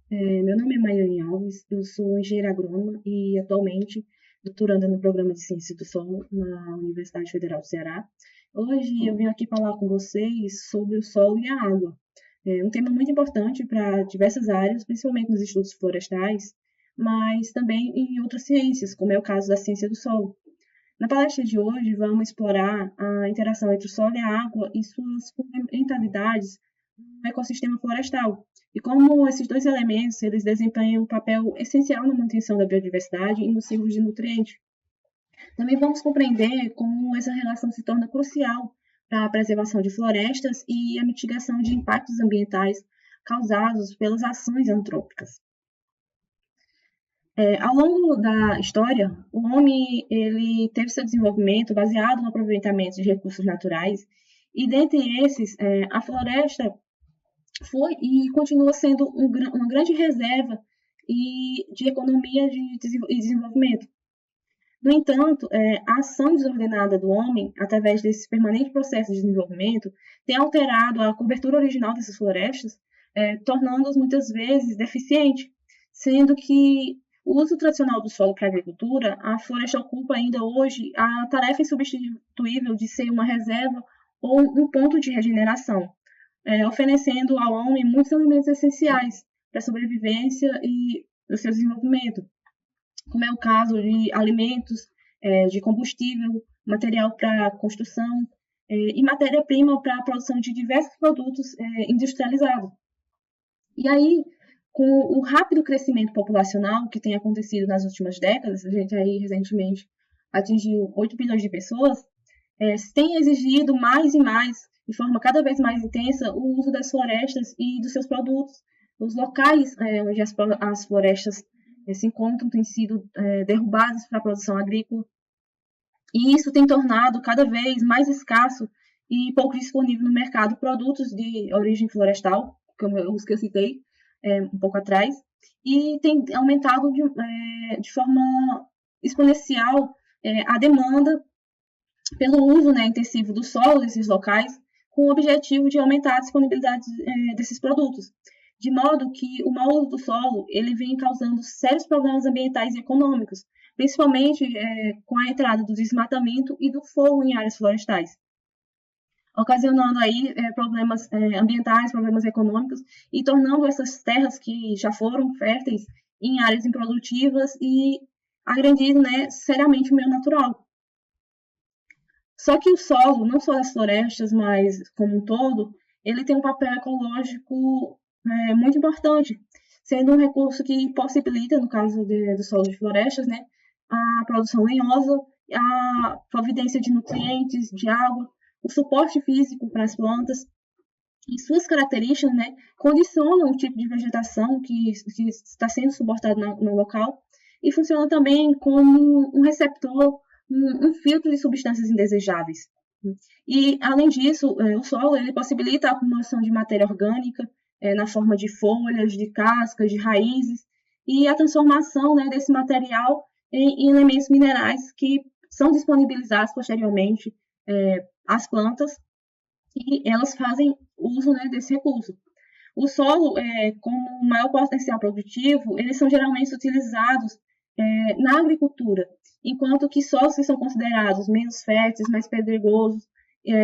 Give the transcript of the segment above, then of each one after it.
Meu nome é Maiane Alves, eu sou engenheira agrônoma e atualmente doutoranda no Programa de Ciência do Solo na Universidade Federal do Ceará. Hoje eu vim aqui falar com vocês sobre o solo e a água. É um tema muito importante para diversas áreas, principalmente nos estudos florestais, mas também em outras ciências, como é o caso da ciência do solo. Na palestra de hoje, vamos explorar a interação entre o solo e a água e suas fundamentalidades no ecossistema florestal, e como esses dois elementos eles desempenham um papel essencial na manutenção da biodiversidade e no ciclo de nutrientes. Também vamos compreender como essa relação se torna crucial para a preservação de florestas e a mitigação de impactos ambientais causados pelas ações antrópicas. Ao longo da história, o homem ele teve seu desenvolvimento baseado no aproveitamento de recursos naturais, e dentre esses, a floresta foi e continua sendo uma grande reserva de economia e desenvolvimento. No entanto, a ação desordenada do homem, através desse permanente processo de desenvolvimento, tem alterado a cobertura original dessas florestas, tornando-as muitas vezes deficientes, sendo que o uso tradicional do solo para a agricultura, a floresta ocupa ainda hoje a tarefa insubstituível de ser uma reserva ou um ponto de regeneração, oferecendo ao homem muitos elementos essenciais para a sobrevivência e o seu desenvolvimento, como é o caso de alimentos, de combustível, material para construção e matéria-prima para a produção de diversos produtos industrializados. E aí, com o rápido crescimento populacional que tem acontecido nas últimas décadas, a gente aí recentemente atingiu 8 bilhões de pessoas, tem exigido mais e mais, de forma cada vez mais intensa, o uso das florestas e dos seus produtos. Os locais onde as florestas se encontram têm sido derrubados para a produção agrícola, e isso tem tornado cada vez mais escasso e pouco disponível no mercado produtos de origem florestal, como os que eu citei um pouco atrás, e tem aumentado de forma exponencial a demanda pelo uso intensivo do solo desses locais, com o objetivo de aumentar a disponibilidade desses produtos, de modo que o mau uso do solo ele vem causando sérios problemas ambientais e econômicos, principalmente com a entrada do desmatamento e do fogo em áreas florestais, ocasionando aí problemas ambientais, problemas econômicos, e tornando essas terras que já foram férteis em áreas improdutivas e agredindo seriamente o meio natural. Só que o solo, não só as florestas, mas como um todo, ele tem um papel ecológico muito importante, sendo um recurso que possibilita, no caso do solo de florestas, a produção lenhosa, a providência de nutrientes, de água, o suporte físico para as plantas, e suas características condicionam o tipo de vegetação que está sendo suportado no local, e funciona também como um receptor, um filtro de substâncias indesejáveis. E, além disso, o solo ele possibilita a acumulação de matéria orgânica na forma de folhas, de cascas, de raízes, e a transformação desse material em elementos minerais que são disponibilizados posteriormente às plantas, e elas fazem uso desse recurso. O solo, como maior potencial produtivo, eles são geralmente utilizados na agricultura, enquanto que solos que são considerados menos férteis, mais pedregosos,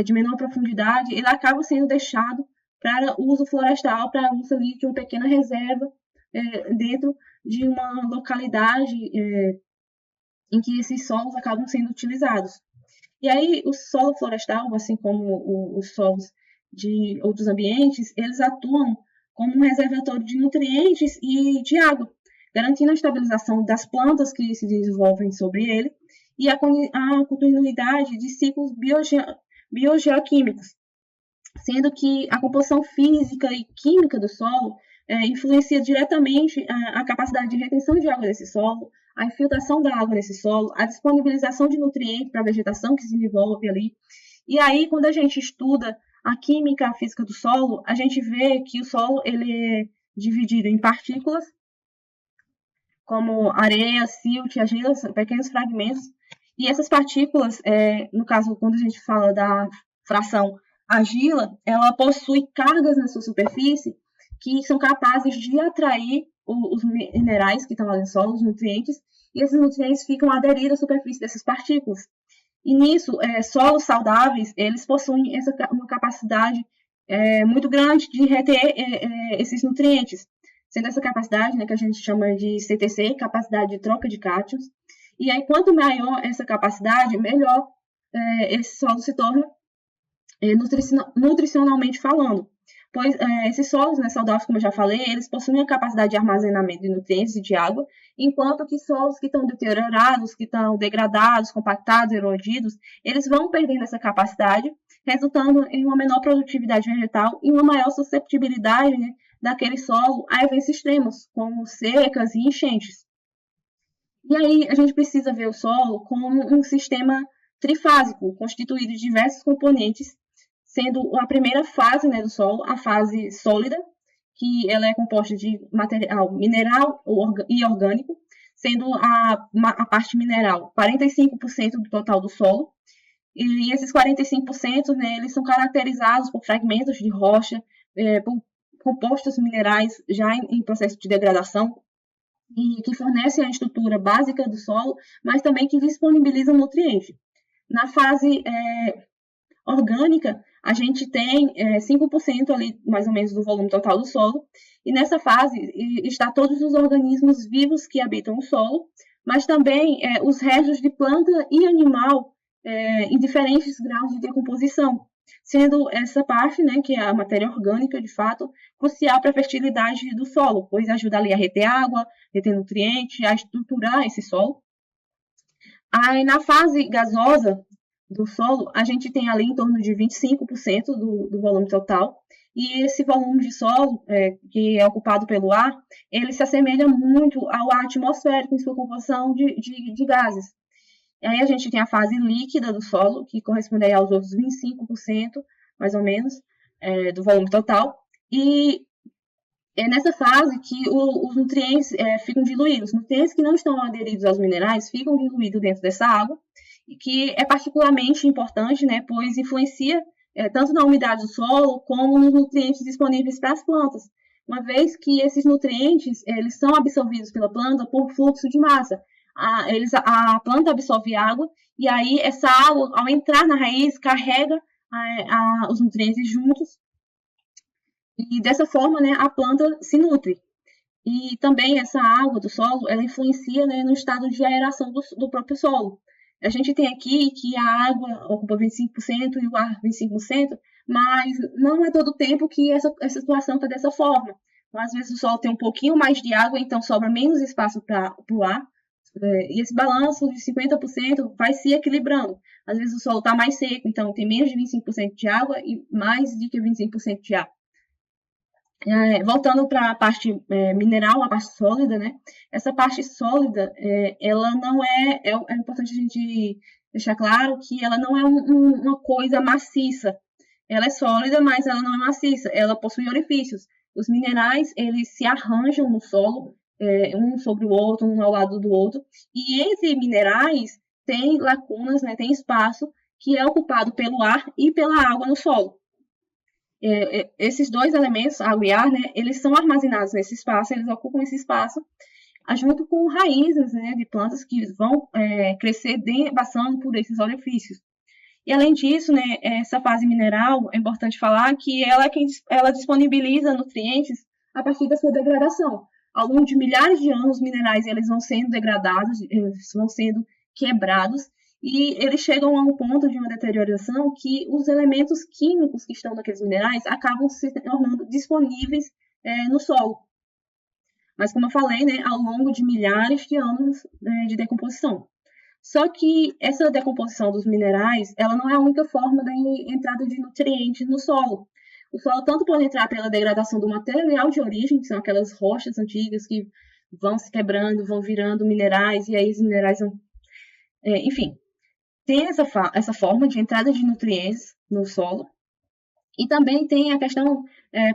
de menor profundidade, ele acaba sendo deixado para uso florestal, para uso ali de uma pequena reserva dentro de uma localidade em que esses solos acabam sendo utilizados. E aí, o solo florestal, assim como os solos de outros ambientes, eles atuam como um reservatório de nutrientes e de água, garantindo a estabilização das plantas que se desenvolvem sobre ele e a continuidade de ciclos biogeoquímicos, sendo que a composição física e química do solo influencia diretamente a capacidade de retenção de água desse solo, a infiltração da água nesse solo, a disponibilização de nutrientes para a vegetação que se desenvolve ali. E aí, quando a gente estuda a química, a física do solo, a gente vê que o solo ele é dividido em partículas, como areia, silt, argila, pequenos fragmentos. E essas partículas, no caso, quando a gente fala da fração argila, ela possui cargas na sua superfície que são capazes de atrair os minerais que estão lá no solo, os nutrientes, e esses nutrientes ficam aderidos à superfície dessas partículas. E nisso, solos saudáveis, eles possuem uma capacidade muito grande de reter esses nutrientes, sendo essa capacidade, né, que a gente chama de CTC, capacidade de troca de cátions. E aí, quanto maior essa capacidade, melhor esse solo se torna nutricionalmente falando. Pois esses solos, né, saudáveis, como eu já falei, eles possuem a capacidade de armazenamento de nutrientes e de água, enquanto que solos que estão deteriorados, que estão degradados, compactados, erodidos, eles vão perdendo essa capacidade, resultando em uma menor produtividade vegetal e uma maior susceptibilidade, né, daquele solo a eventos extremos, como secas e enchentes. E aí a gente precisa ver o solo como um sistema trifásico, constituído de diversos componentes, sendo a primeira fase, né, do solo a fase sólida, que ela é composta de material mineral e orgânico, sendo a parte mineral 45% do total do solo, e esses 45%, né, eles são caracterizados por fragmentos de rocha, por compostos minerais já em processo de degradação, e que fornecem a estrutura básica do solo, mas também que disponibilizam nutrientes. Na fase orgânica, a gente tem 5% ali, mais ou menos, do volume total do solo, e nessa fase está todos os organismos vivos que habitam o solo, mas também os restos de planta e animal em diferentes graus de decomposição, sendo essa parte, né, que é a matéria orgânica, de fato, crucial para a fertilidade do solo, pois ajuda ali a reter água, reter nutrientes, a estruturar esse solo. Aí, na fase gasosa do solo, a gente tem ali em torno de 25% do volume total, e esse volume de solo, que é ocupado pelo ar, ele se assemelha muito ao ar atmosférico em sua composição de gases. E aí a gente tem a fase líquida do solo, que corresponde aos outros 25%, mais ou menos, do volume total, e é nessa fase que os nutrientes ficam diluídos. Os nutrientes que não estão aderidos aos minerais ficam diluídos dentro dessa água, e que é particularmente importante, né, pois influencia tanto na umidade do solo como nos nutrientes disponíveis para as plantas, uma vez que esses nutrientes eles são absorvidos pela planta por fluxo de massa. A planta absorve água, e aí essa água, ao entrar na raiz, carrega os nutrientes juntos, e dessa forma, né, a planta se nutre. E também essa água do solo, ela influencia, né, no estado de aeração do próprio solo. A gente tem aqui que a água ocupa 25% e o ar 25%, mas não é todo o tempo que essa situação está dessa forma. Então, às vezes o solo tem um pouquinho mais de água, então sobra menos espaço para o ar, e esse balanço de 50% vai se equilibrando. Às vezes o solo está mais seco, então tem menos de 25% de água e mais de que 25% de ar. Voltando para a parte mineral, a parte sólida, né? Essa parte sólida, ela não é importante a gente deixar claro que ela não é uma coisa maciça. Ela é sólida, mas ela não é maciça. Ela possui orifícios. Os minerais, eles se arranjam no solo, um sobre o outro, um ao lado do outro. E entre minerais, tem lacunas, né? Tem espaço que é ocupado pelo ar e pela água no solo. Esses dois elementos, água e ar, né, eles são armazenados nesse espaço, eles ocupam esse espaço, junto com raízes, né, de plantas que vão crescer passando por esses orifícios. E além disso, né, essa fase mineral, é importante falar que ela disponibiliza nutrientes a partir da sua degradação. Ao longo de milhares de anos, os minerais eles vão sendo degradados, eles vão sendo quebrados, e eles chegam a um ponto de uma deterioração que os elementos químicos que estão naqueles minerais acabam se tornando disponíveis no solo. Mas, como eu falei, né, ao longo de milhares de anos de decomposição. Só que essa decomposição dos minerais, ela não é a única forma da entrada de nutrientes no solo. O solo tanto pode entrar pela degradação do material de origem, que são aquelas rochas antigas que vão se quebrando, vão virando minerais, e aí os minerais vão... enfim, tem essa forma de entrada de nutrientes no solo, e também tem a questão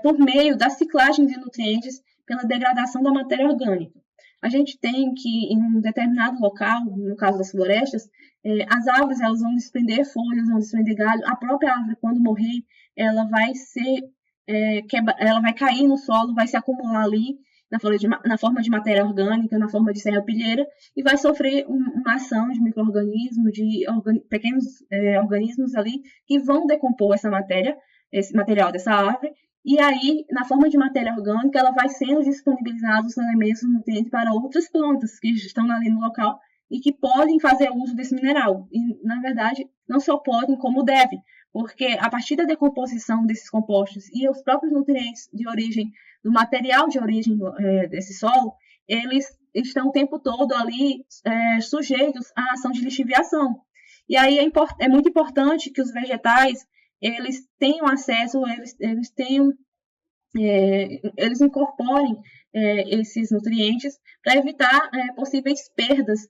por meio da ciclagem de nutrientes pela degradação da matéria orgânica. A gente tem que, em um determinado local, no caso das florestas, as árvores elas vão desprender folhas, vão desprender galho. A própria árvore, quando morrer, ela vai ser ela vai cair no solo, vai se acumular ali na forma de matéria orgânica, na forma de serrapilheira, e vai sofrer uma ação de micro-organismos, de pequenos organismos ali, que vão decompor essa matéria, esse material dessa árvore, e aí, na forma de matéria orgânica, ela vai sendo disponibilizada os elementos nutrientes para outras plantas que estão ali no local e que podem fazer uso desse mineral. E, na verdade, não só podem, como devem, porque a partir da decomposição desses compostos e os próprios nutrientes de origem, do material de origem desse solo, eles estão o tempo todo ali sujeitos à ação de lixiviação. E aí é muito importante que os vegetais eles tenham acesso, eles incorporem esses nutrientes para evitar possíveis perdas,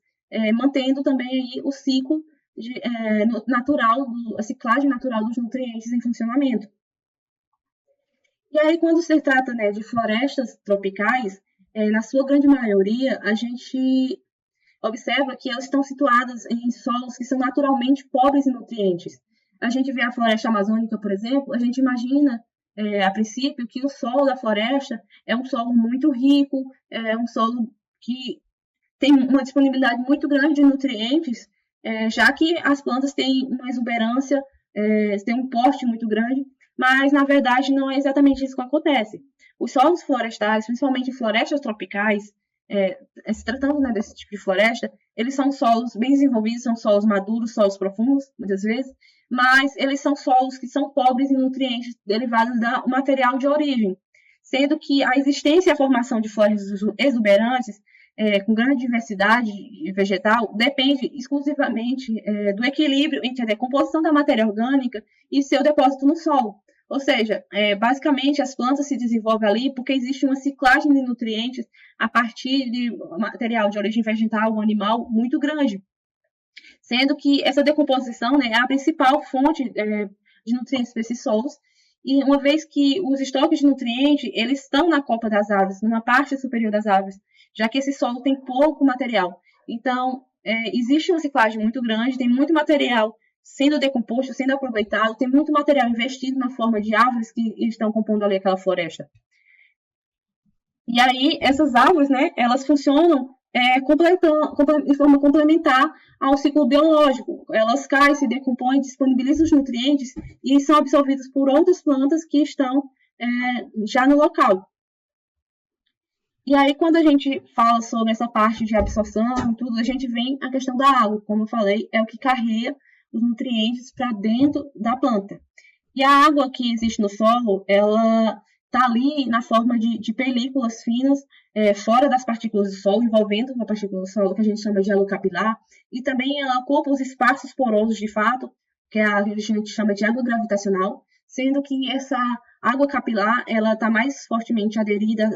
mantendo também aí o ciclo natural, a ciclagem natural dos nutrientes em funcionamento. E aí, quando se trata de florestas tropicais, na sua grande maioria, a gente observa que elas estão situadas em solos que são naturalmente pobres em nutrientes. A gente vê a floresta amazônica, por exemplo, a gente imagina, a princípio, que o solo da floresta é um solo muito rico, é um solo que tem uma disponibilidade muito grande de nutrientes, já que as plantas têm uma exuberância, têm um porte muito grande, mas, na verdade, não é exatamente isso que acontece. Os solos florestais, principalmente florestas tropicais, se tratando desse tipo de floresta, eles são solos bem desenvolvidos, são solos maduros, solos profundos, muitas vezes, mas eles são solos que são pobres em nutrientes derivados do material de origem, sendo que a existência e a formação de florestas exuberantes, com grande diversidade vegetal, depende exclusivamente do equilíbrio entre a decomposição da matéria orgânica e seu depósito no solo. Ou seja, basicamente as plantas se desenvolvem ali porque existe uma ciclagem de nutrientes a partir de material de origem vegetal ou animal muito grande. Sendo que essa decomposição é a principal fonte de nutrientes para esses solos. E uma vez que os estoques de nutrientes eles estão na copa das árvores, numa parte superior das árvores, já que esse solo tem pouco material. Então, existe uma ciclagem muito grande, tem muito material sendo decomposto, sendo aproveitado, tem muito material investido na forma de árvores que estão compondo ali aquela floresta. E aí, essas árvores, elas funcionam de forma complementar ao ciclo biológico. Elas caem, se decompõem, disponibilizam os nutrientes e são absorvidos por outras plantas que estão já no local. E aí, quando a gente fala sobre essa parte de absorção e tudo, a gente vem a questão da água. Como eu falei, é o que carrega os nutrientes para dentro da planta. E a água que existe no solo, ela está ali na forma de películas finas, fora das partículas do solo, envolvendo uma partícula do solo que a gente chama de elo capilar, e também ela ocupa os espaços porosos de fato, que a gente chama de água gravitacional, sendo que essa água capilar ela está mais fortemente aderida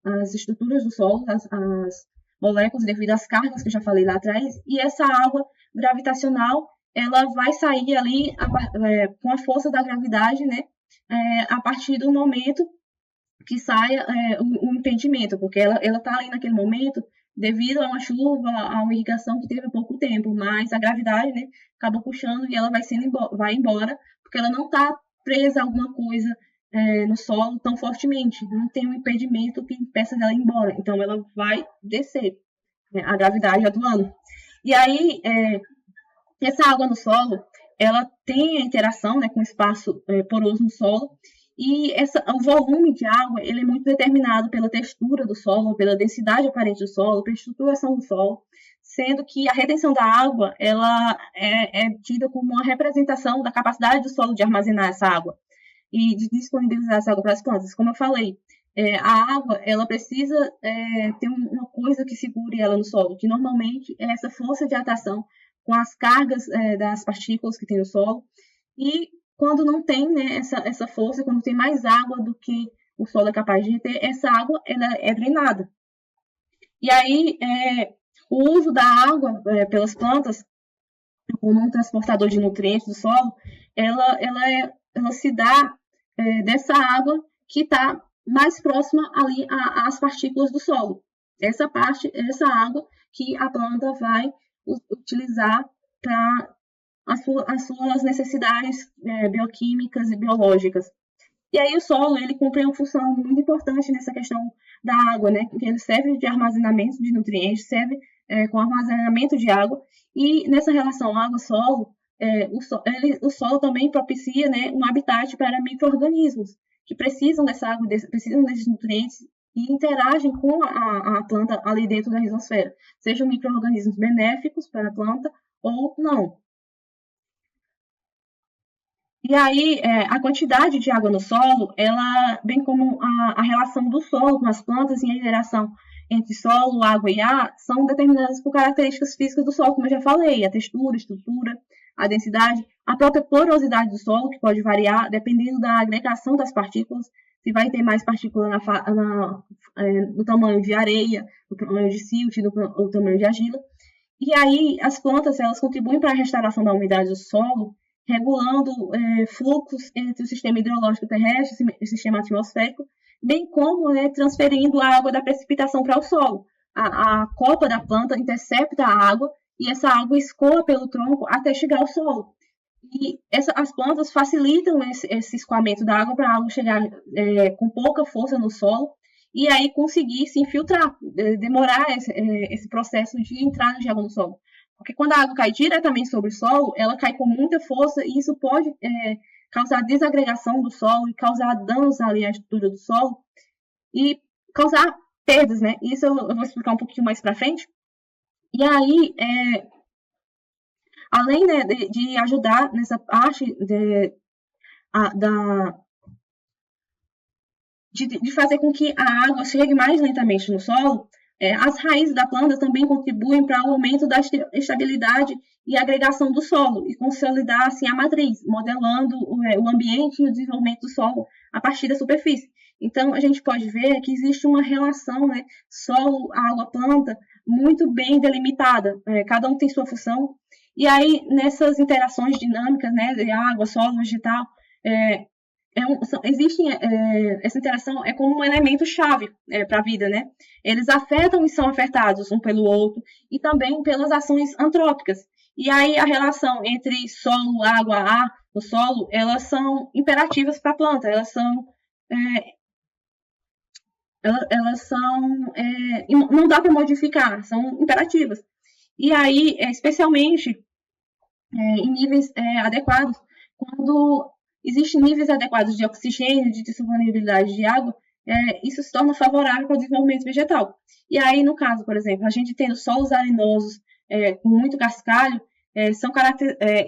às estruturas do solo, às moléculas, devido às cargas que eu já falei lá atrás, e essa água gravitacional ela vai sair ali com a força da gravidade, a partir do momento que saia o impedimento, porque ela está ali naquele momento devido a uma chuva, a uma irrigação que teve há pouco tempo, mas a gravidade acaba puxando e ela vai embora, porque ela não está presa a alguma coisa no solo tão fortemente, não tem um impedimento que impeça dela ir embora, então ela vai descer, a gravidade atuando. E aí, essa água no solo, ela tem a interação com o espaço poroso no solo, e o volume de água ele é muito determinado pela textura do solo, pela densidade aparente do solo, pela estruturação do solo, sendo que a retenção da água ela é tida como uma representação da capacidade do solo de armazenar essa água e de disponibilizar essa água para as plantas. Como eu falei, a água ela precisa ter uma coisa que segure ela no solo, que normalmente é essa força de atração com as cargas das partículas que tem no solo, e quando não tem essa força, quando tem mais água do que o solo é capaz de ter, essa água ela é drenada. E aí, o uso da água pelas plantas, como um transportador de nutrientes do solo, ela se dá dessa água que está mais próxima ali às partículas do solo. Essa água que a planta vai utilizar para as suas necessidades bioquímicas e biológicas. E aí o solo, ele cumpre uma função muito importante nessa questão da água, né? Porque ele serve de armazenamento de nutrientes, serve com armazenamento de água, e nessa relação água-solo, o solo também propicia, né, um habitat para micro-organismos que precisam dessa água, precisam desses nutrientes e interagem com a planta ali dentro da rizosfera, sejam micro-organismos benéficos para a planta ou não. E aí, a quantidade de água no solo, ela, bem como a relação do solo com as plantas e a interação entre solo, água e ar, são determinadas por características físicas do solo, como eu já falei, a textura, a estrutura, a densidade, a própria porosidade do solo, que pode variar dependendo da agregação das partículas, se vai ter mais partícula no tamanho de areia, no tamanho de silt, no tamanho de argila. E aí, as plantas, elas contribuem para a restauração da umidade do solo, regulando fluxos entre o sistema hidrológico terrestre e o sistema atmosférico, bem como transferindo a água da precipitação para o solo. A copa da planta intercepta a água e essa água escoa pelo tronco até chegar ao solo. E as plantas facilitam esse escoamento da água para a água chegar com pouca força no solo e aí conseguir se infiltrar, demorar esse processo de entrada de água no solo. Porque quando a água cai diretamente sobre o solo, ela cai com muita força e isso pode causar desagregação do solo e causar danos ali à estrutura do solo e causar perdas, né? Isso eu vou explicar um pouquinho mais para frente. E aí, além, né, de ajudar nessa parte de fazer com que a água chegue mais lentamente no solo, as raízes da planta também contribuem para o aumento da estabilidade e agregação do solo e consolidar assim a matriz, modelando o ambiente e o desenvolvimento do solo a partir da superfície. Então, a gente pode ver que existe uma relação, né, solo, água, planta, muito bem delimitada. Cada um tem sua função. E aí, nessas interações dinâmicas, né, de água, solo, vegetal, essa interação é como um elemento chave para a vida, né? Eles afetam e são afetados um pelo outro e também pelas ações antrópicas. E aí a relação entre solo, água, ar, o solo, elas são imperativas para a planta. Não dá para modificar, são imperativas. E aí, especialmente em níveis adequados, quando existem níveis adequados de oxigênio, de disponibilidade de água, isso se torna favorável para o desenvolvimento vegetal. E aí, no caso, por exemplo, a gente tendo solos arenosos com muito cascalho,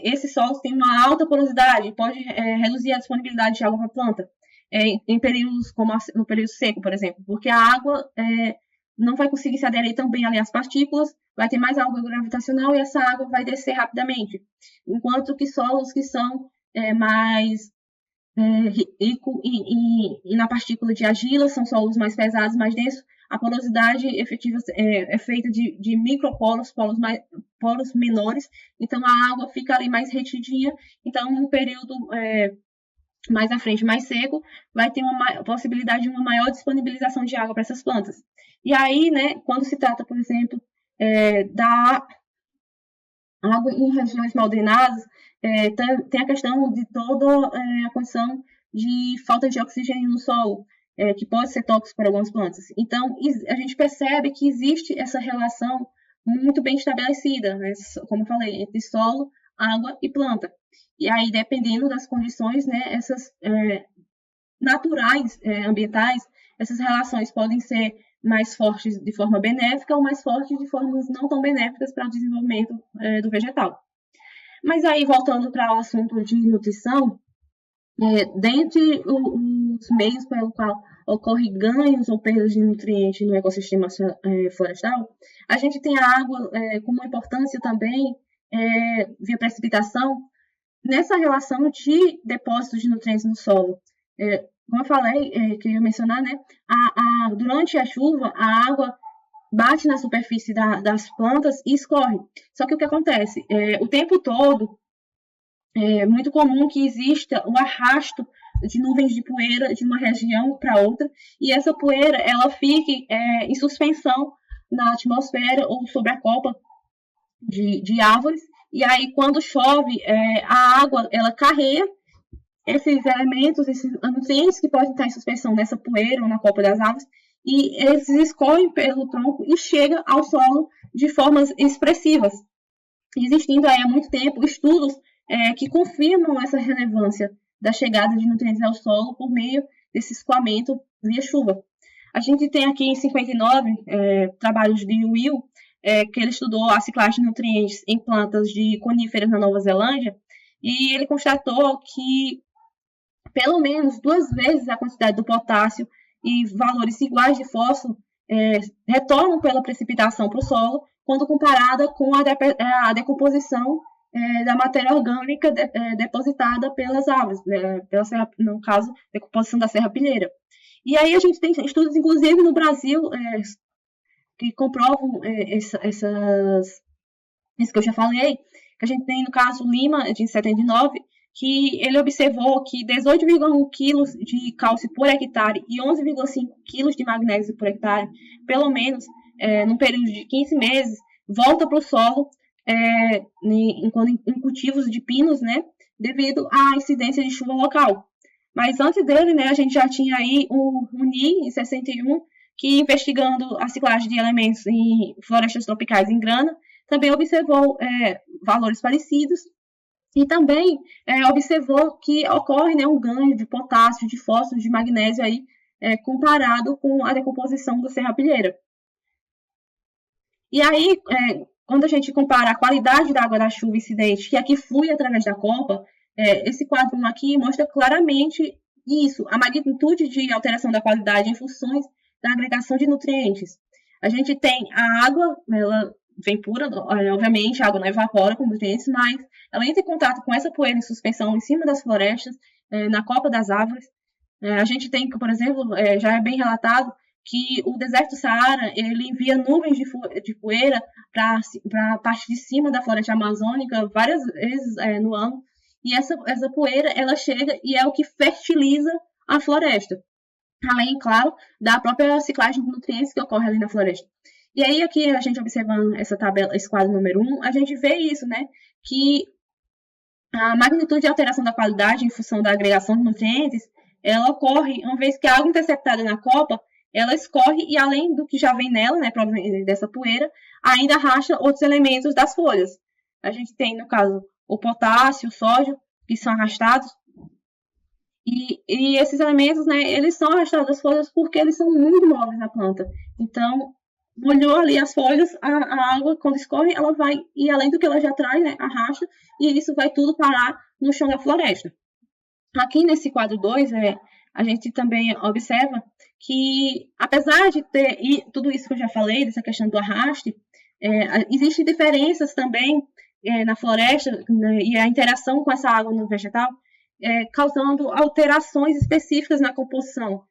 esses solos têm uma alta porosidade, pode reduzir a disponibilidade de água para a planta, em períodos como no período seco, por exemplo, porque a água não vai conseguir se aderir tão bem ali às partículas, vai ter mais água gravitacional e essa água vai descer rapidamente. Enquanto que solos que são mais rico e na partícula de argila, são solos mais pesados, mais densos, a porosidade efetiva é feita de microporos, poros menores, então a água fica ali mais retidinha, então num período mais à frente, mais seco, vai ter uma possibilidade de uma maior disponibilização de água para essas plantas. E aí, né, quando se trata, por exemplo, da água em regiões mal drenadas, tem a questão de toda a condição de falta de oxigênio no solo, que pode ser tóxico para algumas plantas. Então, a gente percebe que existe essa relação muito bem estabelecida, né, como eu falei, entre solo, água e planta. E aí, dependendo das condições, né, essas naturais, ambientais, essas relações podem ser mais fortes de forma benéfica ou mais fortes de formas não tão benéficas para o desenvolvimento do vegetal. Mas aí, voltando para o assunto de nutrição, dentre os meios pelo qual ocorre ganhos ou perdas de nutrientes no ecossistema florestal, a gente tem a água com uma importância também via precipitação nessa relação de depósitos de nutrientes no solo. Como eu falei, queria mencionar, né, durante a chuva, a água bate na superfície das plantas e escorre. Só que o que acontece? O tempo todo, é muito comum que exista o arrasto de nuvens de poeira de uma região para outra, e essa poeira ela fique em suspensão na atmosfera ou sobre a copa de árvores, e aí quando chove, a água ela carrega esses elementos, esses nutrientes que podem estar em suspensão nessa poeira ou na copa das árvores, e eles escorrem pelo tronco e chegam ao solo de formas expressivas, existindo aí há muito tempo estudos que confirmam essa relevância da chegada de nutrientes ao solo por meio desse escoamento via chuva. A gente tem aqui em 59 trabalhos de Will, que ele estudou a ciclagem de nutrientes em plantas de coníferas na Nova Zelândia, e ele constatou que pelo menos 2 vezes a quantidade do potássio e valores iguais de fósforo retornam pela precipitação para o solo, quando comparada com a decomposição da matéria orgânica depositada pelas árvores, no caso, decomposição da serrapilheira. E aí a gente tem estudos, inclusive no Brasil, que comprovam isso que eu já falei, que a gente tem no caso Lima, de 79, que ele observou que 18,1 quilos de cálcio por hectare e 11,5 quilos de magnésio por hectare, pelo menos num período de 15 meses, volta para o solo em cultivos de pinos, né, devido à incidência de chuva local. Mas antes dele, né, a gente já tinha aí o NI, em 61, que investigando a ciclagem de elementos em florestas tropicais em grana, também observou valores parecidos e também observou que ocorre, né, um ganho de potássio, de fósforo, de magnésio aí, comparado com a decomposição da serrapilheira. E aí, quando a gente compara a qualidade da água da chuva incidente, que aqui flui através da copa, esse quadro aqui mostra claramente isso, a magnitude de alteração da qualidade em funções da agregação de nutrientes. A gente tem a água, ela vem pura, obviamente, a água não evapora com nutrientes, mas ela entra em contato com essa poeira em suspensão em cima das florestas, na copa das árvores. A gente tem, por exemplo, já é bem relatado, que o deserto do Saara, ele envia nuvens de poeira para a parte de cima da floresta amazônica várias vezes no ano, e essa poeira, ela chega e é o que fertiliza a floresta. Além, claro, da própria ciclagem de nutrientes que ocorre ali na floresta. E aí, aqui, a gente observando essa tabela, esse quadro número 1, a gente vê isso, né? Que a magnitude de alteração da qualidade em função da agregação de nutrientes, ela ocorre uma vez que a água interceptada na copa, ela escorre e além do que já vem nela, né, dessa poeira, ainda arrasta outros elementos das folhas. A gente tem, no caso, o potássio, o sódio, que são arrastados. E esses elementos, né, eles são arrastados das folhas porque eles são muito móveis na planta. Então, molhou ali as folhas, a água, quando escorre, ela vai, e além do que ela já traz, né, arrasta, e isso vai tudo parar no chão da floresta. Aqui nesse quadro 2, a gente também observa que, apesar de ter tudo isso que eu já falei, dessa questão do arraste, existem diferenças também na floresta, né, e a interação com essa água no vegetal, causando alterações específicas na composição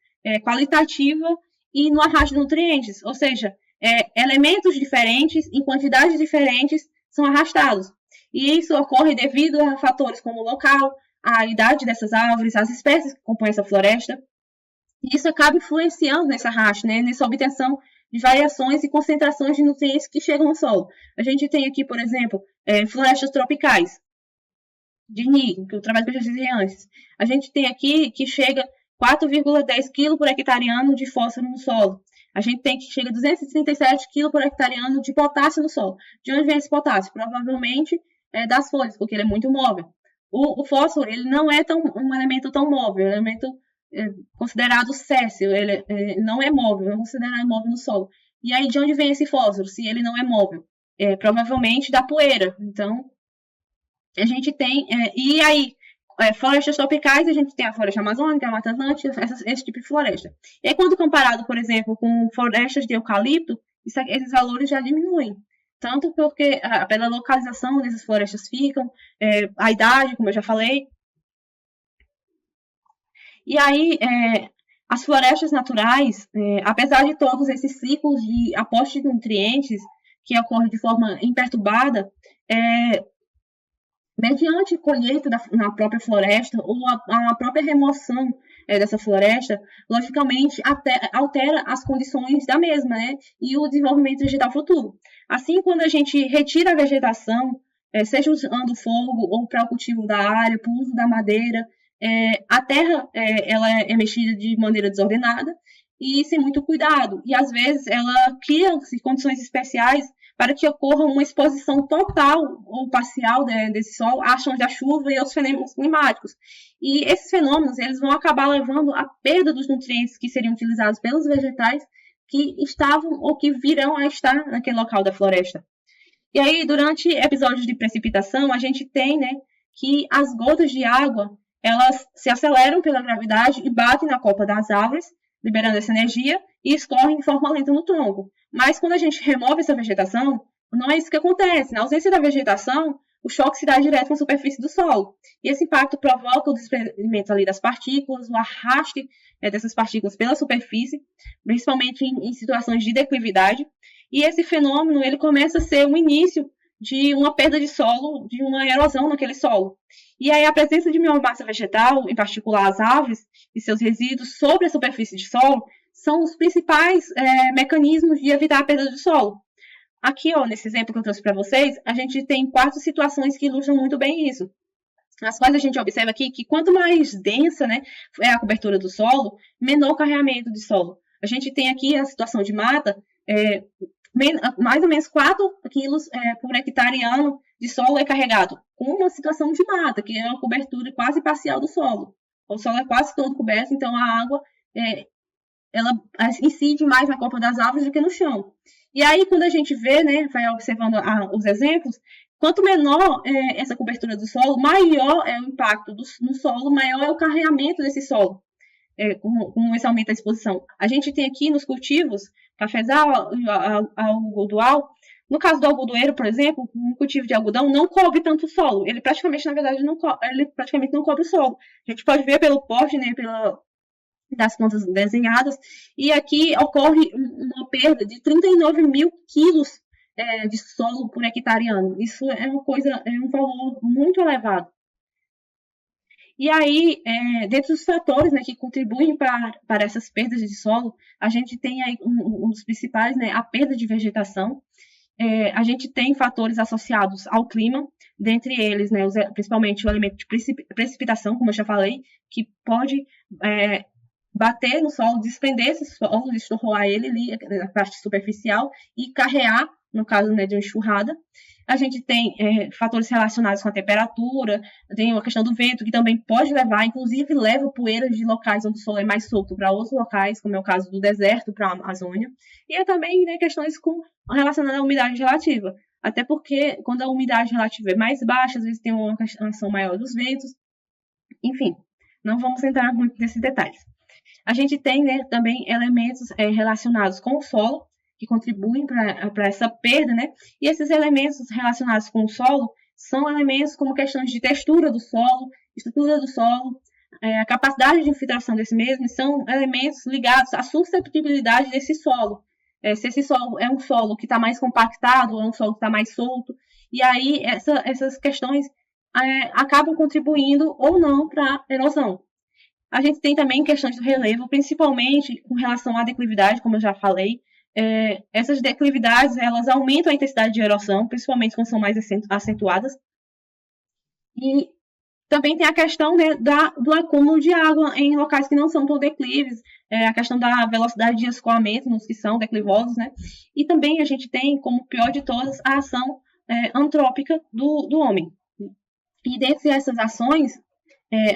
qualitativa e no arrasto de nutrientes, ou seja, elementos diferentes, em quantidades diferentes, são arrastados. E isso ocorre devido a fatores como o local, a idade dessas árvores, as espécies que compõem essa floresta. E isso acaba influenciando nesse arrasto, né, nessa obtenção de variações e concentrações de nutrientes que chegam ao solo. A gente tem aqui, por exemplo, florestas tropicais, de NI, que é o trabalho que eu já dizia antes. A gente tem aqui que chega 4,10 kg por hectare ano de fósforo no solo. A gente tem que chega a 237 kg por hectare ano de potássio no solo. De onde vem esse potássio? Provavelmente das folhas, porque ele é muito móvel. O fósforo, ele não é um elemento tão móvel, é um elemento considerado séssil, ele não é móvel, não é considerado móvel no solo. E aí, de onde vem esse fósforo, se ele não é móvel? Provavelmente da poeira. Então, a gente tem, e aí, florestas tropicais, a gente tem a floresta amazônica, a Mata Atlântica, esse tipo de floresta. E aí, quando comparado, por exemplo, com florestas de eucalipto, esses valores já diminuem. Tanto porque, pela localização onde essas florestas ficam, a idade, como eu já falei. E aí, as florestas naturais, apesar de todos esses ciclos de aporte de nutrientes que ocorrem de forma imperturbada, mediante colheita na própria floresta ou a própria remoção dessa floresta, logicamente altera as condições da mesma, né? E o desenvolvimento vegetal futuro. Assim, quando a gente retira a vegetação, seja usando fogo ou para o cultivo da área, para o uso da madeira, a terra ela é mexida de maneira desordenada e sem muito cuidado. E, às vezes, ela cria condições especiais para que ocorra uma exposição total ou parcial desse solo às chuvas da chuva e aos fenômenos climáticos. E esses fenômenos eles vão acabar levando à perda dos nutrientes que seriam utilizados pelos vegetais que estavam ou que virão a estar naquele local da floresta. E aí, durante episódios de precipitação, a gente tem, né, que as gotas de água, elas se aceleram pela gravidade e batem na copa das árvores, liberando essa energia e escorrem de forma lenta no tronco. Mas quando a gente remove essa vegetação, não é isso que acontece. Na ausência da vegetação, o choque se dá direto com a superfície do solo. E esse impacto provoca o desprendimento ali das partículas, o arraste dessas partículas pela superfície, principalmente em situações de declividade. E esse fenômeno ele começa a ser o início de uma perda de solo, de uma erosão naquele solo. E aí a presença de biomassa vegetal, em particular as árvores e seus resíduos sobre a superfície de solo, são os principais mecanismos de evitar a perda de solo. Aqui, ó, nesse exemplo que eu trouxe para vocês, a gente tem 4 situações que ilustram muito bem isso. Nas quais a gente observa aqui que quanto mais densa, né, é a cobertura do solo, menor o carregamento de solo. A gente tem aqui a situação de mata, mais ou menos 4 quilos por hectare ano de solo é carregado, com uma situação de mata, que é uma cobertura quase parcial do solo. O solo é quase todo coberto, então a água ela incide mais na copa das árvores do que no chão. E aí, quando a gente vê, né, vai observando os exemplos, quanto menor essa cobertura do solo, maior é o impacto no solo, maior é o carregamento desse solo, com esse aumento da exposição. A gente tem aqui nos cultivos, cafezal, algodoal, no caso do algodoeiro, por exemplo, um cultivo de algodão não cobre tanto o solo. Ele praticamente, na verdade, não cobre o solo. A gente pode ver pelo porte, né, das plantas desenhadas, e aqui ocorre uma perda de 39 mil quilos de solo por hectare ano. Isso é um valor muito elevado. E aí, dentre os fatores, né, que contribuem para essas perdas de solo, a gente tem aí um dos principais, né, a perda de vegetação. A gente tem fatores associados ao clima, dentre eles, né, principalmente o elemento de precipitação, como eu já falei, que pode bater no solo, desprender esse solo, estorroar ele ali na parte superficial e carrear, no caso, né, de uma enxurrada. A gente tem fatores relacionados com a temperatura, tem a questão do vento, que também pode levar, inclusive leva poeira de locais onde o solo é mais solto para outros locais, como é o caso do deserto para a Amazônia. E também, né, questões relacionadas à umidade relativa. Até porque, quando a umidade relativa é mais baixa, às vezes tem uma ação maior dos ventos. Enfim, não vamos entrar muito nesses detalhes. A gente tem, né, também elementos relacionados com o solo, que contribuem para essa perda, né? E esses elementos relacionados com o solo são elementos como questões de textura do solo, estrutura do solo, a capacidade de infiltração desse mesmo, são elementos ligados à susceptibilidade desse solo. Se esse solo é um solo que está mais compactado, ou é um solo que está mais solto, e aí essas questões acabam contribuindo ou não para a erosão. A gente tem também questões do relevo, principalmente com relação à declividade, como eu já falei. Essas declividades, elas aumentam a intensidade de erosão, principalmente quando são mais acentuadas. E também tem a questão, né, do acúmulo de água em locais que não são tão declives, a questão da velocidade de escoamento nos que são declivosos, né? E também a gente tem, como pior de todas, a ação antrópica do homem. E dentre essas ações,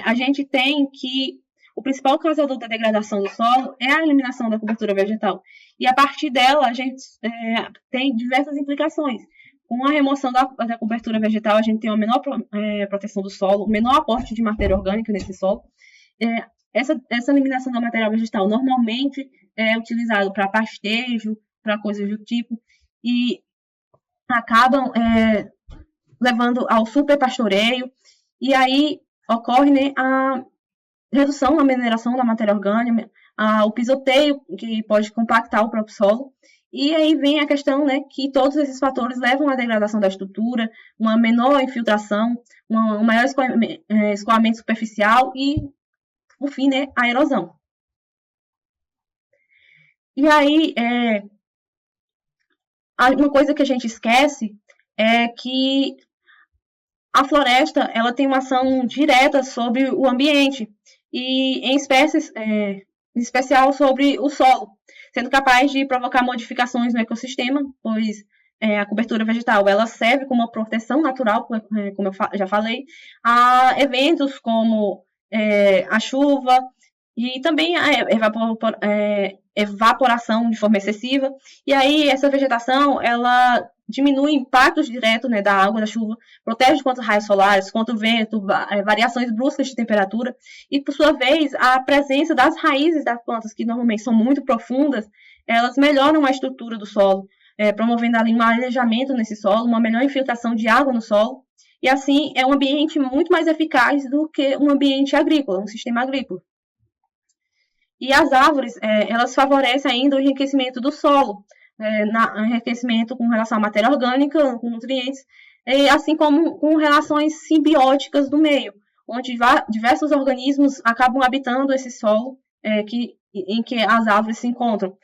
a gente tem que o principal causador da degradação do solo é a eliminação da cobertura vegetal. E a partir dela, a gente tem diversas implicações. Com a remoção da cobertura vegetal, a gente tem uma menor proteção do solo, um menor aporte de matéria orgânica nesse solo. Essa eliminação da matéria vegetal normalmente é utilizada para pastejo, para coisas do tipo, e acabam levando ao superpastoreio, e aí ocorre, né, a redução na mineração da matéria orgânica, o pisoteio, que pode compactar o próprio solo. E aí vem a questão, né, que todos esses fatores levam à degradação da estrutura, uma menor infiltração, um maior escoamento superficial e, por fim, né, a erosão. E aí, uma coisa que a gente esquece é que a floresta ela tem uma ação direta sobre o ambiente e em espécies, em especial sobre o solo, sendo capaz de provocar modificações no ecossistema, pois a cobertura vegetal ela serve como uma proteção natural, como eu já falei, a eventos como a chuva e também a evaporação de forma excessiva. E aí essa vegetação ela diminui impactos diretos, né, da água, da chuva, protege contra raios solares, contra o vento, variações bruscas de temperatura, e por sua vez, a presença das raízes das plantas, que normalmente são muito profundas, elas melhoram a estrutura do solo, promovendo ali um arejamento nesse solo, uma melhor infiltração de água no solo, e assim é um ambiente muito mais eficaz do que um ambiente agrícola, um sistema agrícola. E as árvores, elas favorecem ainda o enriquecimento do solo, enriquecimento com relação à matéria orgânica, com nutrientes, assim como com relações simbióticas do meio, onde diversos organismos acabam habitando esse solo em que as árvores se encontram.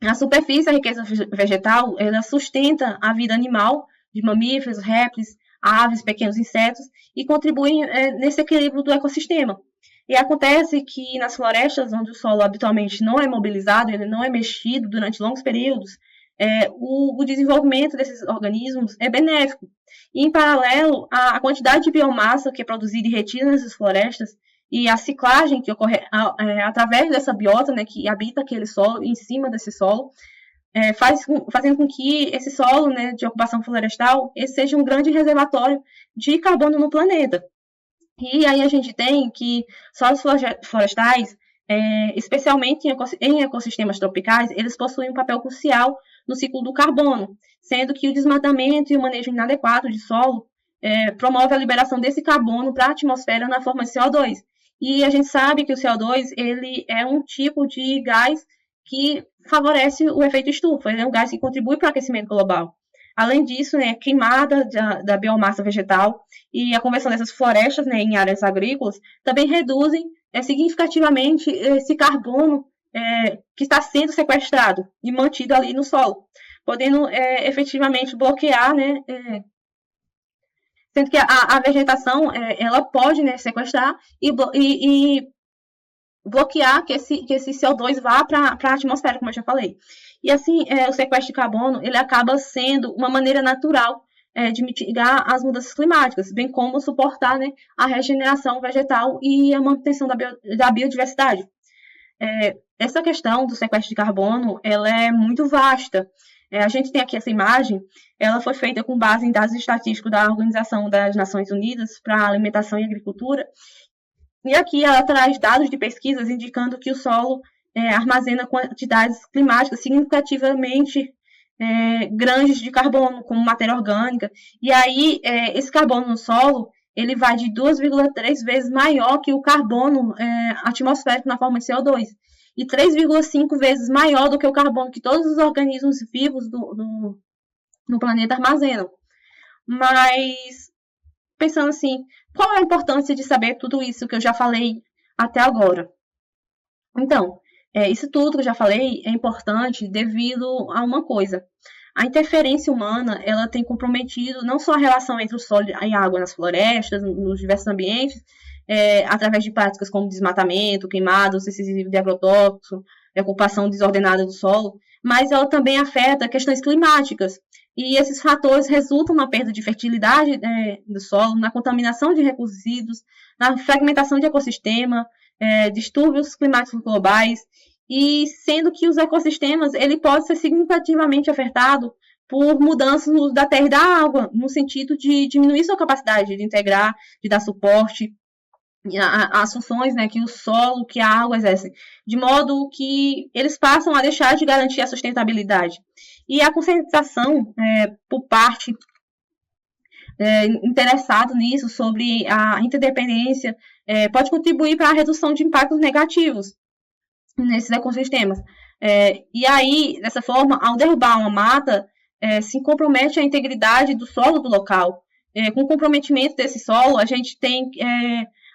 Na superfície, a riqueza vegetal ela sustenta a vida animal de mamíferos, répteis, aves, pequenos insetos e contribui nesse equilíbrio do ecossistema. E acontece que nas florestas, onde o solo habitualmente não é mobilizado, ele não é mexido durante longos períodos, o desenvolvimento desses organismos é benéfico. E, em paralelo, a quantidade de biomassa que é produzida e retida nessas florestas e a ciclagem que ocorre através dessa biota, né, que habita aquele solo, em cima desse solo, fazendo com que esse solo, né, de ocupação florestal esse seja um grande reservatório de carbono no planeta. E aí a gente tem que solos florestais, especialmente em ecossistemas tropicais, eles possuem um papel crucial no ciclo do carbono, sendo que o desmatamento e o manejo inadequado de solo promove a liberação desse carbono para a atmosfera na forma de CO2. E a gente sabe que o CO2 ele é um tipo de gás que favorece o efeito estufa, ele é um gás que contribui para o aquecimento global. Além disso, né, a queimada da biomassa vegetal e a conversão dessas florestas, né, em áreas agrícolas também reduzem significativamente esse carbono que está sendo sequestrado e mantido ali no solo, podendo efetivamente bloquear, né, sendo que a vegetação ela pode, né, sequestrar e bloquear que esse CO2 vá para a atmosfera, como eu já falei. E assim, o sequestro de carbono ele acaba sendo uma maneira natural de mitigar as mudanças climáticas, bem como suportar, né, a regeneração vegetal e a manutenção da biodiversidade. Essa questão do sequestro de carbono ela é muito vasta. A gente tem aqui essa imagem, ela foi feita com base em dados estatísticos da Organização das Nações Unidas para a Alimentação e Agricultura, e aqui ela traz dados de pesquisas indicando que o solo armazena quantidades climáticas significativamente grandes de carbono, como matéria orgânica. E aí, esse carbono no solo, ele vai de 2,3 vezes maior que o carbono atmosférico na forma de CO2. E 3,5 vezes maior do que o carbono que todos os organismos vivos no planeta armazenam. Mas, pensando assim, qual é a importância de saber tudo isso que eu já falei até agora? Então, isso tudo que eu já falei é importante devido a uma coisa. A interferência humana, ela tem comprometido não só a relação entre o solo e a água nas florestas, nos diversos ambientes, através de práticas como desmatamento, queimadas excessivas de agrotóxicos, ocupação desordenada do solo, mas ela também afeta questões climáticas. E esses fatores resultam na perda de fertilidade do solo, na contaminação de recursos hídricos, na fragmentação de ecossistema, distúrbios climáticos globais, e sendo que os ecossistemas ele pode ser significativamente afetado por mudanças no uso da terra e da água, no sentido de diminuir sua capacidade de integrar, de dar suporte às funções, né, que o solo, que a água exercem, de modo que eles passam a deixar de garantir a sustentabilidade. E a conscientização por parte interessado nisso, sobre a interdependência, pode contribuir para a redução de impactos negativos nesses ecossistemas. E aí, dessa forma, ao derrubar uma mata, se compromete a integridade do solo do local. Com o comprometimento desse solo, a gente tem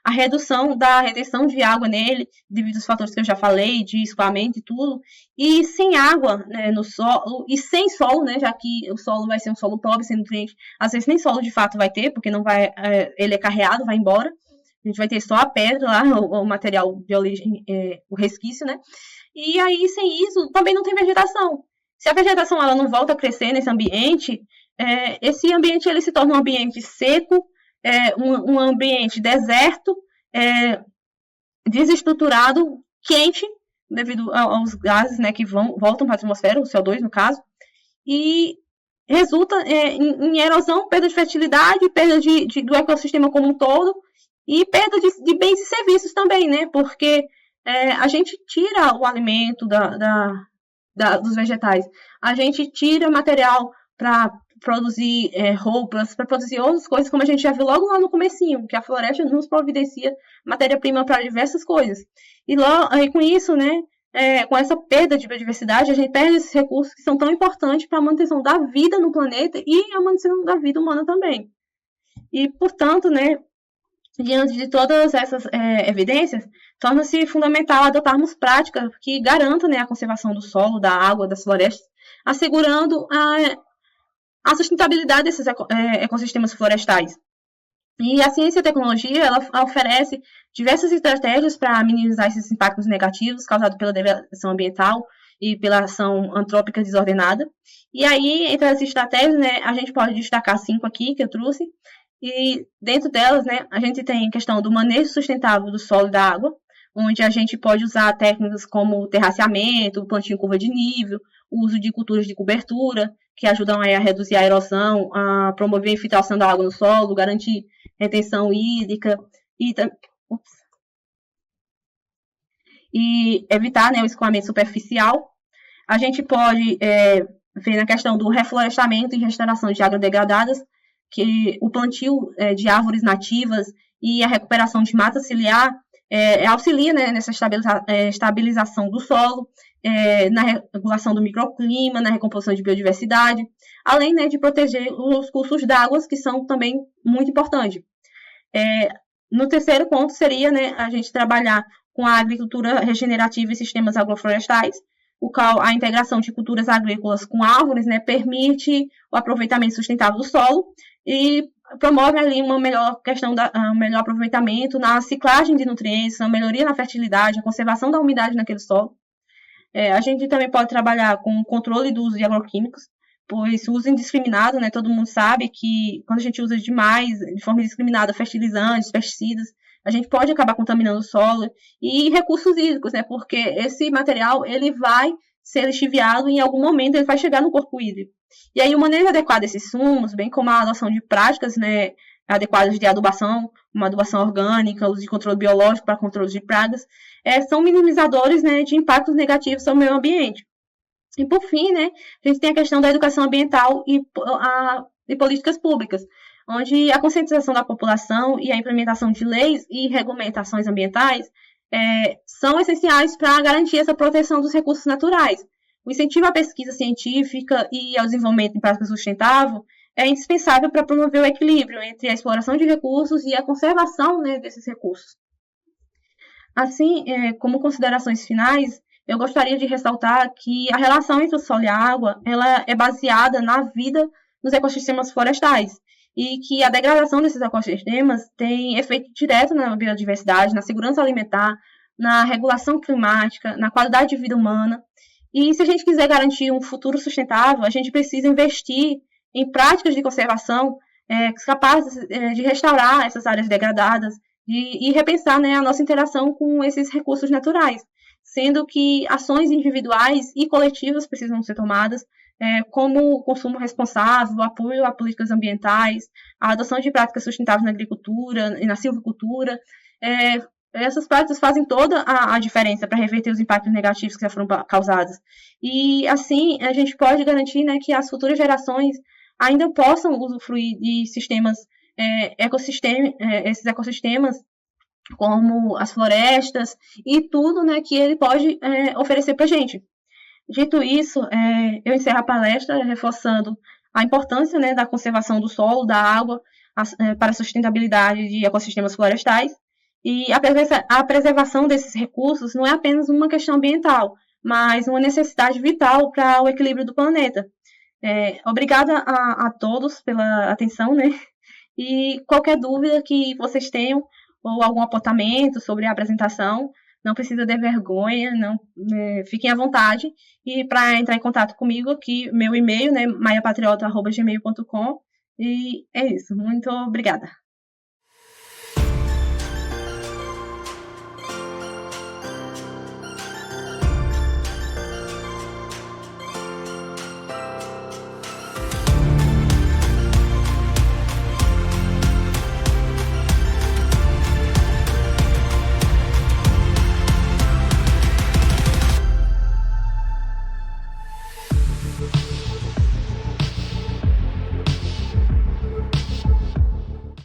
a redução da retenção de água nele, devido aos fatores que eu já falei, de escoamento e tudo, e sem água, né, no solo, e sem solo, né, já que o solo vai ser um solo pobre, sem nutriente, às vezes nem solo de fato vai ter, porque não vai, ele é carreado, vai embora, a gente vai ter só a pedra lá, o material de origem, o resquício, né, e aí sem isso também não tem vegetação. Se a vegetação ela não volta a crescer nesse ambiente, esse ambiente ele se torna um ambiente seco, um ambiente deserto, desestruturado, quente, devido aos gases, né, que voltam para a atmosfera, o CO2 no caso, e resulta em erosão, perda de fertilidade, perda do ecossistema como um todo, e perda de bens e serviços também, né, porque a gente tira o alimento dos vegetais, a gente tira material para produzir roupas, para produzir outras coisas, como a gente já viu logo lá no comecinho, que a floresta nos providencia matéria-prima para diversas coisas. E com isso, né, com essa perda de biodiversidade, a gente perde esses recursos que são tão importantes para a manutenção da vida no planeta e a manutenção da vida humana também. E, portanto, né, diante de todas essas evidências, torna-se fundamental adotarmos práticas que garantam, né, a conservação do solo, da água, das florestas, assegurando a sustentabilidade desses ecossistemas florestais. E a ciência e a tecnologia ela oferece diversas estratégias para minimizar esses impactos negativos causados pela degradação ambiental e pela ação antrópica desordenada. E aí, entre as estratégias, né, a gente pode destacar 5 aqui que eu trouxe. E dentro delas, né, a gente tem a questão do manejo sustentável do solo e da água, onde a gente pode usar técnicas como terraceamento, plantio em curva de nível, o uso de culturas de cobertura, que ajudam a reduzir a erosão, a promover a infiltração da água no solo, garantir retenção hídrica e evitar, né, o escoamento superficial. A gente pode ver na questão do reflorestamento e restauração de áreas degradadas, que o plantio de árvores nativas e a recuperação de mata ciliar auxilia, né, nessa estabilização do solo, na regulação do microclima, na recomposição de biodiversidade, além, né, de proteger os cursos d'água, que são também muito importantes. No terceiro ponto seria, né, a gente trabalhar com a agricultura regenerativa e sistemas agroflorestais, o qual a integração de culturas agrícolas com árvores, né, permite o aproveitamento sustentável do solo e promove ali uma melhor questão um melhor aproveitamento na ciclagem de nutrientes, na melhoria na fertilidade, a conservação da umidade naquele solo. A gente também pode trabalhar com o controle do uso de agroquímicos, pois o uso indiscriminado, né, todo mundo sabe que quando a gente usa demais, de forma indiscriminada, fertilizantes, pesticidas, a gente pode acabar contaminando o solo e recursos hídricos, né, porque esse material ele vai ser lixiviado e em algum momento ele vai chegar no corpo hídrico. E aí o manejo adequado desses insumos, bem como a adoção de práticas, né, adequadas de adubação, uma adubação orgânica, uso de controle biológico para controle de pragas, são minimizadores, né, de impactos negativos sobre o meio ambiente. E por fim, né, a gente tem a questão da educação ambiental e políticas públicas, onde a conscientização da população e a implementação de leis e regulamentações ambientais são essenciais para garantir essa proteção dos recursos naturais. O incentivo à pesquisa científica e ao desenvolvimento em prática sustentável é indispensável para promover o equilíbrio entre a exploração de recursos e a conservação, né, desses recursos. Assim, como considerações finais, eu gostaria de ressaltar que a relação entre o solo e a água ela é baseada na vida nos ecossistemas florestais e que a degradação desses ecossistemas tem efeito direto na biodiversidade, na segurança alimentar, na regulação climática, na qualidade de vida humana. E se a gente quiser garantir um futuro sustentável, a gente precisa investir em práticas de conservação capazes de restaurar essas áreas degradadas e repensar, né, a nossa interação com esses recursos naturais, sendo que ações individuais e coletivas precisam ser tomadas, como o consumo responsável, o apoio a políticas ambientais, a adoção de práticas sustentáveis na agricultura e na silvicultura. Essas práticas fazem toda a diferença para reverter os impactos negativos que já foram causados. E, assim, a gente pode garantir, né, que as futuras gerações ainda possam usufruir de sistemas, esses ecossistemas, como as florestas e tudo, né, que ele pode oferecer para a gente. Dito isso, eu encerro a palestra reforçando a importância, né, da conservação do solo, da água, para a sustentabilidade de ecossistemas florestais E a preservação desses recursos não é apenas uma questão ambiental, mas uma necessidade vital para o equilíbrio do planeta. Obrigada a todos pela atenção, né? E qualquer dúvida que vocês tenham ou algum apontamento sobre a apresentação, não precisa ter vergonha, não, fiquem à vontade. E para entrar em contato comigo aqui, meu e-mail, né, maiapatriota@gmail.com. E é isso. Muito obrigada.